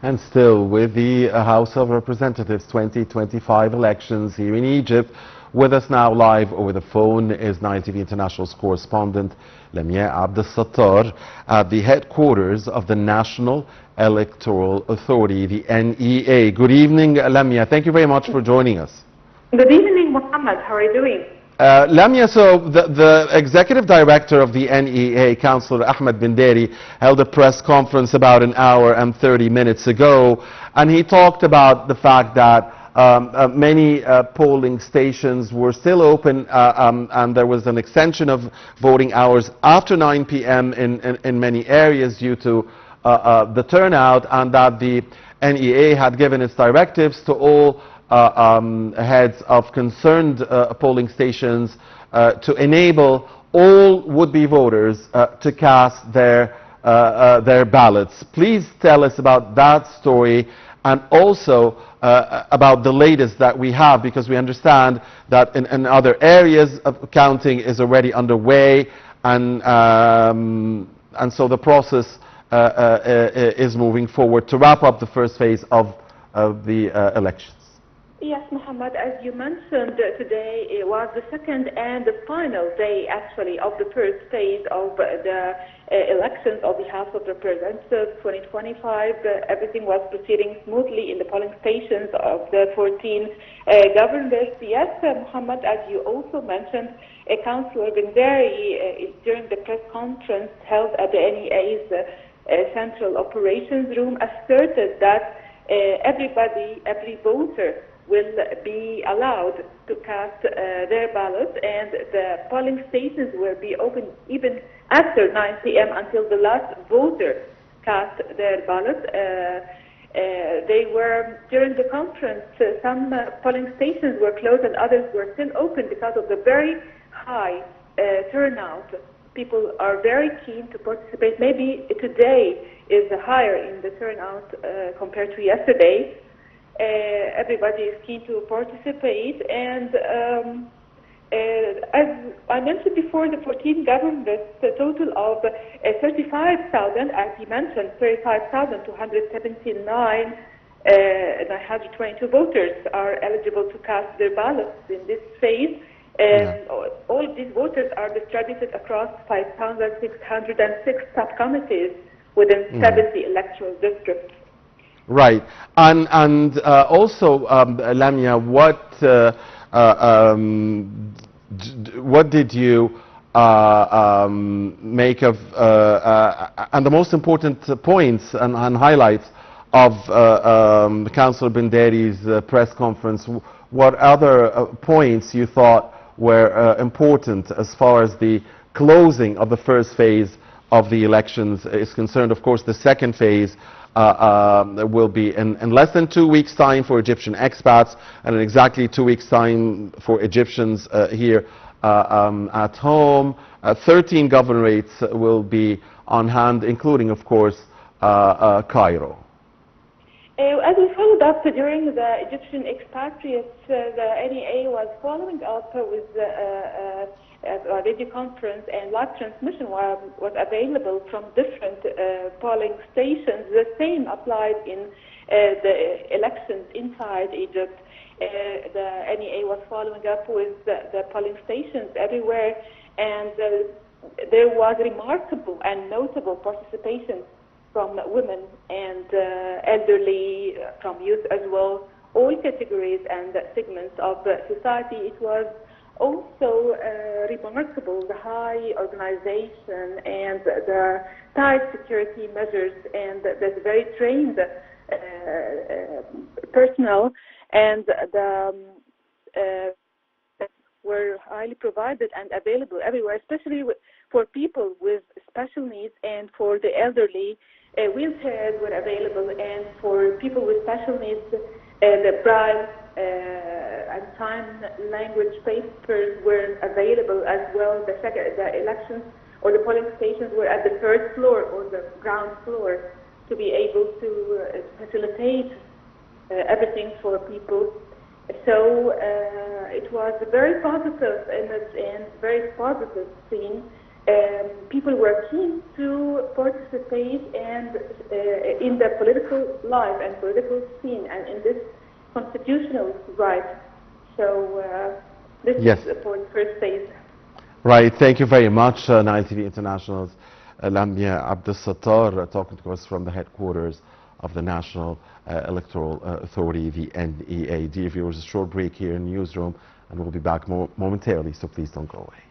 And still with the House of Representatives 2025 elections here in Egypt, with us now live over the phone is Nile TV International's correspondent Lamiaa Abdel Sattar at the headquarters of the National Electoral Authority, the NEA. Good evening, Lamiaa. Thank you very much for joining us. Good evening, Mohammed. How are you doing? Lamiaa, so the executive director of the NEA, Councillor Ahmed bin Dari, held a press conference about an hour and 30 minutes ago, and he talked about the fact that many polling stations were still open and there was an extension of voting hours after 9 p.m. in many areas due to the turnout, and that the NEA had given its directives to all heads of concerned polling stations to enable all would-be voters to cast their ballots. Please tell us about that story and also about the latest that we have, because we understand that in other areas counting is already underway, and so the process is moving forward to wrap up the first phase of the elections. Yes, Mohammed, as you mentioned, today it was the second and the final day, actually, of the first phase of the elections of the House of Representatives 2025. Everything was proceeding smoothly in the polling stations of the 14 governors. Yes, Mohammed, as you also mentioned, Councillor bin Dari, during the press conference held at the NEA's Central Operations Room, asserted that every voter will be allowed to cast their ballots, and the polling stations will be open even after 9 p.m. until the last voter cast their ballot. They were, during the conference, some polling stations were closed and others were still open because of the very high turnout. People are very keen to participate. Maybe today is higher in the turnout compared to yesterday. Everybody is keen to participate, and as I mentioned before, the 14 governors, the total of 35,000, as he mentioned, 35,279, 922 voters are eligible to cast their ballots in this phase. And all of these voters are distributed across 5,606 subcommittees within 70 electoral districts. Right, and also, Lamiaa, what did you make of and the most important points and highlights of Councillor bin Dari's press conference? What other points you thought were important as far as the closing of the first phase of the elections is concerned? Of course, the second phase will be in less than 2 weeks' time for Egyptian expats, and in exactly 2 weeks' time for Egyptians here at home. 13 governorates will be on hand, including, of course, Cairo. As we followed up during the Egyptian expatriates, the NEA was following up with a video conference and live transmission was available from different polling stations. The same applied in the elections inside Egypt. The NEA was following up with the polling stations everywhere, and there was remarkable and notable participation from women and elderly, from youth as well, all categories and segments of society. It was also remarkable, the high organization and the tight security measures and the very trained personnel, and the were highly provided and available everywhere, especially for people with special needs, and for the elderly. Wheelchairs were available, and for people with special needs, the braille and sign language papers were available as well. The elections or the polling stations were at the third floor or the ground floor to be able to facilitate everything for people. So it was a very positive image and very positive scene. people were keen to participate and in the political life and political scene and in this constitutional right. So this Yes. is for the first phase. Right. Thank you very much, Nile TV International's Lamiaa Abdel Sattar, talking to us from the headquarters of the National Electoral Authority, the NEA. Dear viewers, a short break here in Newsroom, and we'll be back momentarily, so please don't go away.